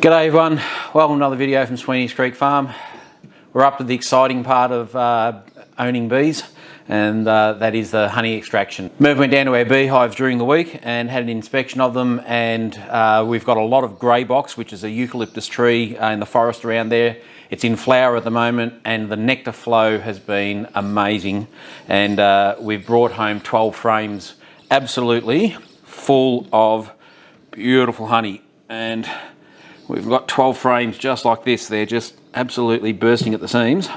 G'day everyone, welcome to another video from Sweeney's Creek Farm. We're up to the exciting part of owning bees, and that is the honey extraction. Merv went down to our beehives during the week and had an inspection of them, and we've got a lot of grey box, which is a eucalyptus tree in the forest around there. It's in flower at the moment and the nectar flow has been amazing, and we've brought home 12 frames absolutely full of beautiful honey. And we've got 12 frames just like this. They're just absolutely bursting at the seams.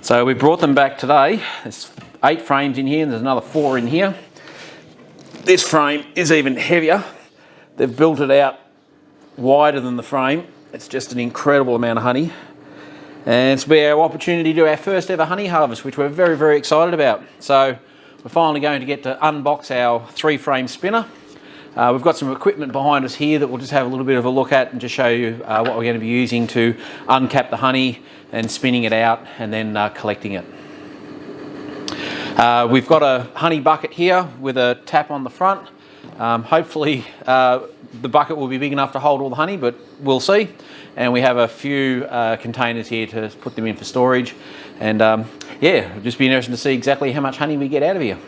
So we brought them back today. There's 8 frames in here and there's another 4 in here. This frame is even heavier. They've built it out wider than the frame. It's just an incredible amount of honey. And it's be our opportunity to do our first ever honey harvest, which we're very, very excited about. So we're finally going to get to unbox our 3-frame spinner. We've got some equipment behind us here that we'll just have a little bit of a look at and just show you what we're going to be using to uncap the honey and spinning it out and then collecting it. We've got a honey bucket here with a tap on the front. Hopefully the bucket will be big enough to hold all the honey, but we'll see. And we have a few containers here to put them in for storage. And yeah, it'll just be interesting to see exactly how much honey we get out of here.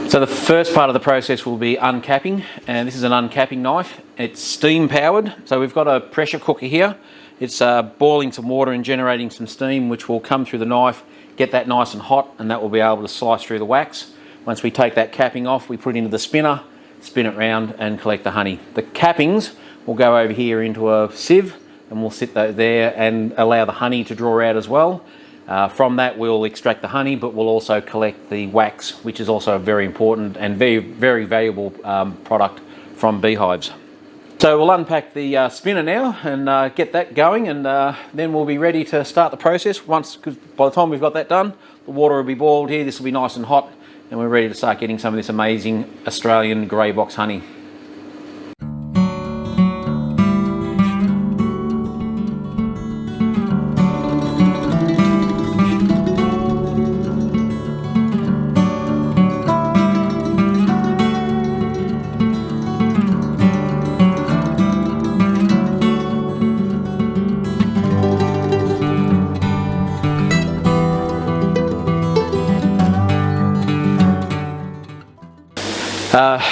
So the first part of the process will be uncapping, and this is an uncapping knife. It's steam powered, so we've got a pressure cooker here. It's boiling some water and generating some steam, which will come through the knife, get that nice and hot, and that will be able to slice through the wax. Once we take that capping off, we put it into the spinner, spin it round and collect the honey. The cappings will go over here into a sieve, and we'll sit there and allow the honey to draw out as well. From that we'll extract the honey, but we'll also collect the wax, which is also a very important and very, very valuable product from beehives. So we'll unpack the spinner now and get that going, and then we'll be ready to start the process. Because by the time we've got that done, the water will be boiled here, this will be nice and hot, and we're ready to start getting some of this amazing Australian grey box honey.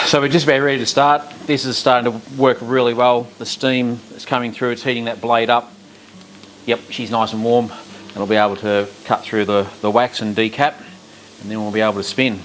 So we're just about ready to start. This is starting to work really well. The steam is coming through, it's heating that blade up. Yep, she's nice and warm, and we'll be able to cut through the wax and decap, and then we'll be able to spin.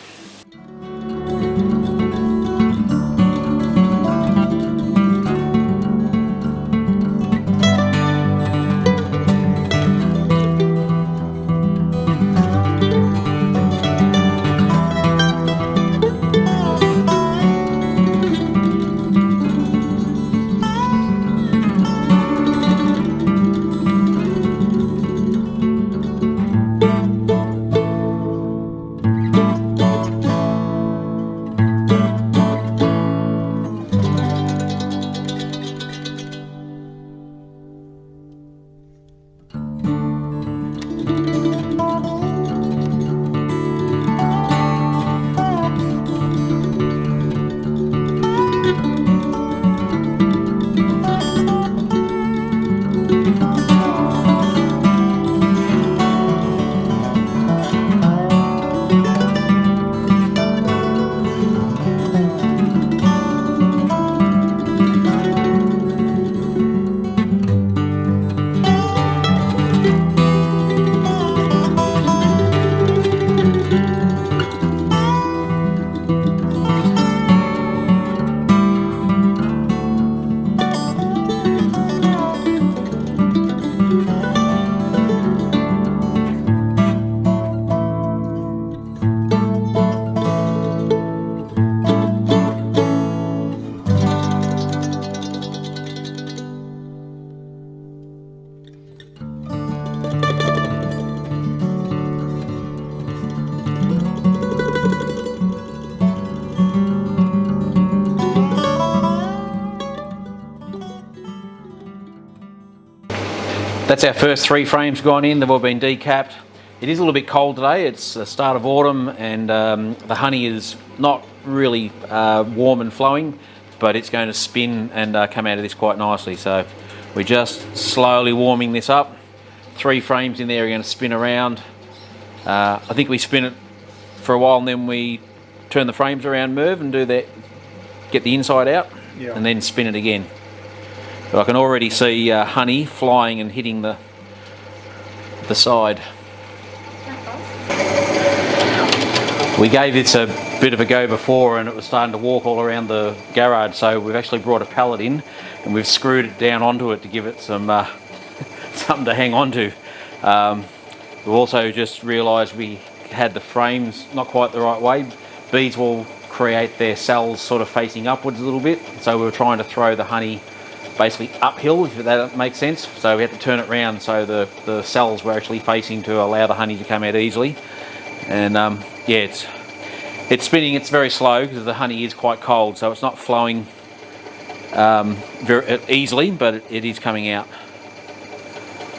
That's our first 3 frames gone in. They've all been decapped. It is a little bit cold today. It's the start of autumn, and the honey is not really warm and flowing, but it's going to spin and come out of this quite nicely. So We're just slowly warming this up. 3 frames in there are going to spin around. I think we spin it for a while and then we turn the frames around, Merv, and do that, get the inside out, and then spin it again. But I can already see honey flying and hitting the side. We gave this a bit of a go before and it was starting to walk all around the garage, so we've actually brought a pallet in and we've screwed it down onto it to give it some something to hang on to. We've also just realised we had the frames not quite the right way. Bees will create their cells sort of facing upwards a little bit, so we were trying to throw the honey basically uphill, if that makes sense. So we had to turn it around so the cells were actually facing to allow the honey to come out easily. And yeah, it's spinning. It's very slow because the honey is quite cold, so it's not flowing very easily, but it is coming out.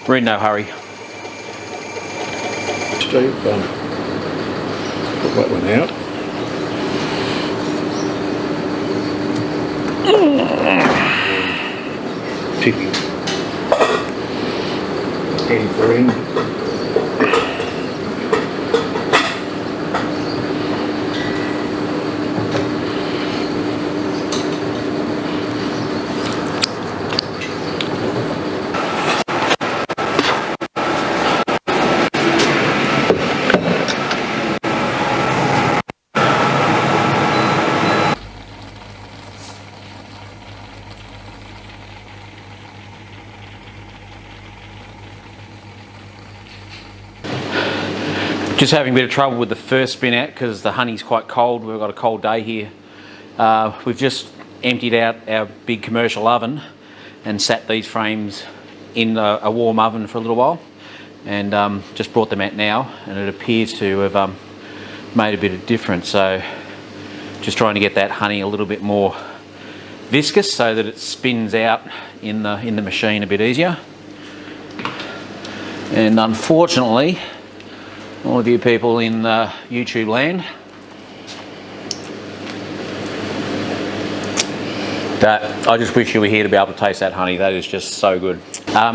We're in no hurry. Steve, put that one out. Ticking. End for end. Just having a bit of trouble with the first spin out because the honey's quite cold. We've got a cold day here. We've just emptied out our big commercial oven and sat these frames in a warm oven for a little while, and just brought them out now, and it appears to have made a bit of difference. So just trying to get that honey a little bit more viscous so that it spins out in the machine a bit easier. And unfortunately, all of you people in YouTube land, that I just wish you were here to be able to taste that honey. That is just so good.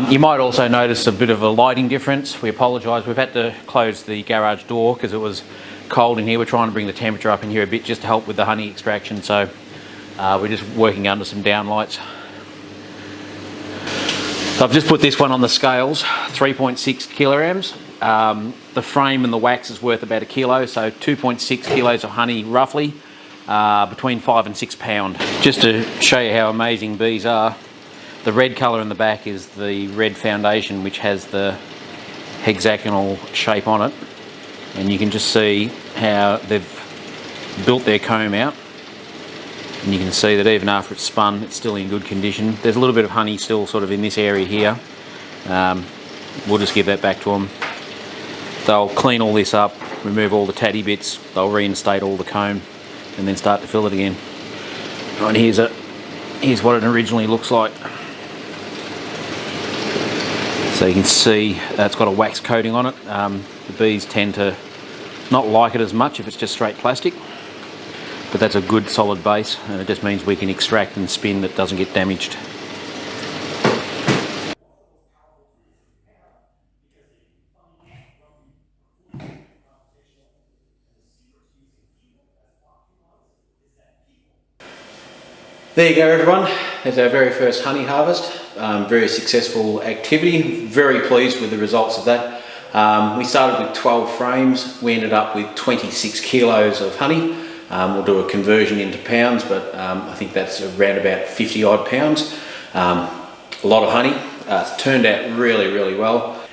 You might also notice a bit of a lighting difference. We apologise. We've had to close the garage door because it was cold in here. We're trying to bring the temperature up in here a bit just to help with the honey extraction. So we're just working under some downlights. So I've just put this one on the scales, 3.6 kilograms. The frame and the wax is worth about 1 kilo, so 2.6 kilos of honey roughly, between 5 and 6 pounds. Just to show you how amazing bees are, the red colour in the back is the red foundation which has the hexagonal shape on it, and you can just see how they've built their comb out, and you can see that even after it's spun it's still in good condition. There's a little bit of honey still sort of in this area here. We'll just give that back to them. They'll clean all this up, remove all the tatty bits, they'll reinstate all the comb and then start to fill it again. Right, here's what it originally looks like. So you can see it's got a wax coating on it. The bees tend to not like it as much if it's just straight plastic, but that's a good solid base, and it just means we can extract and spin that doesn't get damaged. There you go, everyone. There's our very first honey harvest. Very successful activity. Very pleased with the results of that. We started with 12 frames. We ended up with 26 kilos of honey. We'll do a conversion into pounds, but I think that's around about 50 odd pounds. A lot of honey. It's turned out really, really well.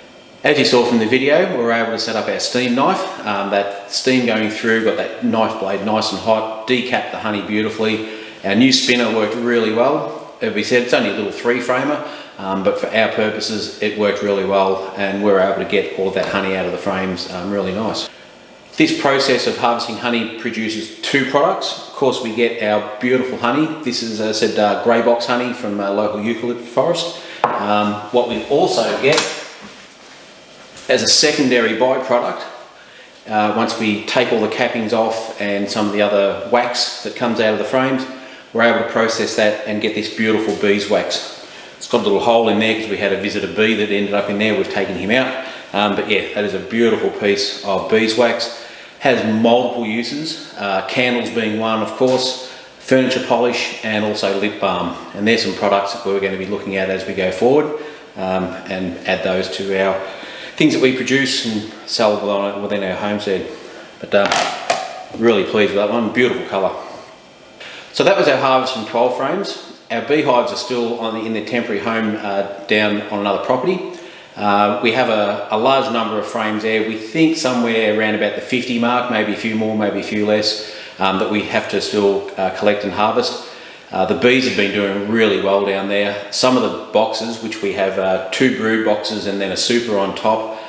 As you saw from the video, we were able to set up our steam knife. That steam going through, got that knife blade nice and hot, decapped the honey beautifully. Our new spinner worked really well. As we said, it's only a little 3-framer, but for our purposes, it worked really well, and we were able to get all of that honey out of the frames really nice. This process of harvesting honey produces 2 products. Of course, we get our beautiful honey. This is, as I said, grey box honey from a local eucalypt forest. What we also get as a secondary byproduct, once we take all the cappings off and some of the other wax that comes out of the frames, we're able to process that and get this beautiful beeswax. It's got a little hole in there because we had a visitor bee that ended up in there. We've taken him out. But yeah, that is a beautiful piece of beeswax. Has multiple uses, candles being one, of course, furniture polish, and also lip balm. And there's some products that we're going to be looking at as we go forward, and add those to our things that we produce and sell within our homestead. But really pleased with that one, beautiful colour. So that was our harvest from 12 frames. Our beehives are still in their temporary home down on another property. We have a large number of frames there. We think somewhere around about the 50 mark, maybe a few more, maybe a few less, that we have to still collect and harvest. The bees have been doing really well down there. Some of the boxes, which we have 2 brood boxes and then a super on top,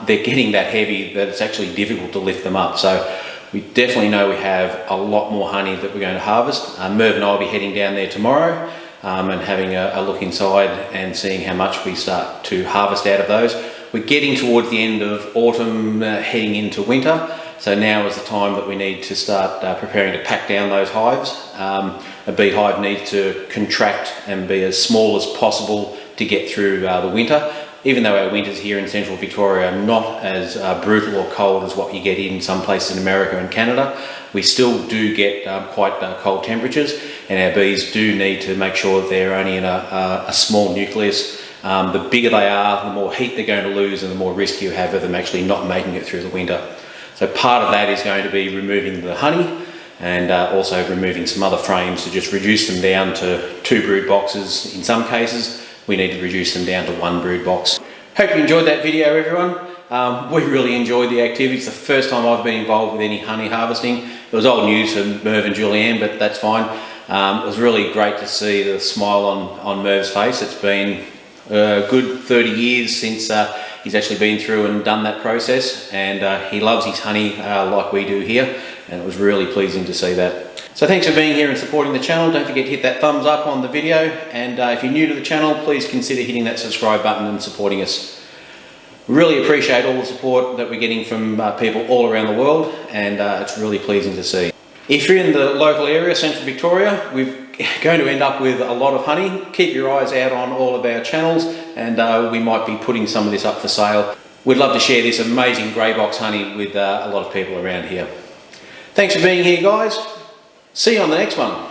they're getting that heavy that it's actually difficult to lift them up. So we definitely know we have a lot more honey that we're going to harvest. Merv and I will be heading down there tomorrow and having a look inside and seeing how much we start to harvest out of those. We're getting towards the end of autumn, heading into winter. So now is the time that we need to start preparing to pack down those hives. A beehive needs to contract and be as small as possible to get through the winter. Even though our winters here in central Victoria are not as brutal or cold as what you get in some places in America and Canada, we still do get quite cold temperatures, and our bees do need to make sure that they're only in a small nucleus. The bigger they are, the more heat they're going to lose and the more risk you have of them actually not making it through the winter. So part of that is going to be removing the honey and also removing some other frames to just reduce them down to 2 brood boxes in some cases. We need to reduce them down to 1 brood box. Hope you enjoyed that video, everyone. We really enjoyed the activity. It's the first time I've been involved with any honey harvesting. It was old news for Merv and Julianne, but that's fine. It was really great to see the smile on Merv's face. It's been a good 30 years since he's actually been through and done that process, and he loves his honey like we do here, and it was really pleasing to see that. So thanks for being here and supporting the channel. Don't forget to hit that thumbs up on the video, and if you're new to the channel, please consider hitting that subscribe button and supporting us. Really appreciate all the support that we're getting from people all around the world, and it's really pleasing to see. If you're in the local area, central Victoria, we're going to end up with a lot of honey. Keep your eyes out on all of our channels, and we might be putting some of this up for sale. We'd love to share this amazing grey box honey with a lot of people around here. Thanks for being here, guys. See you on the next one.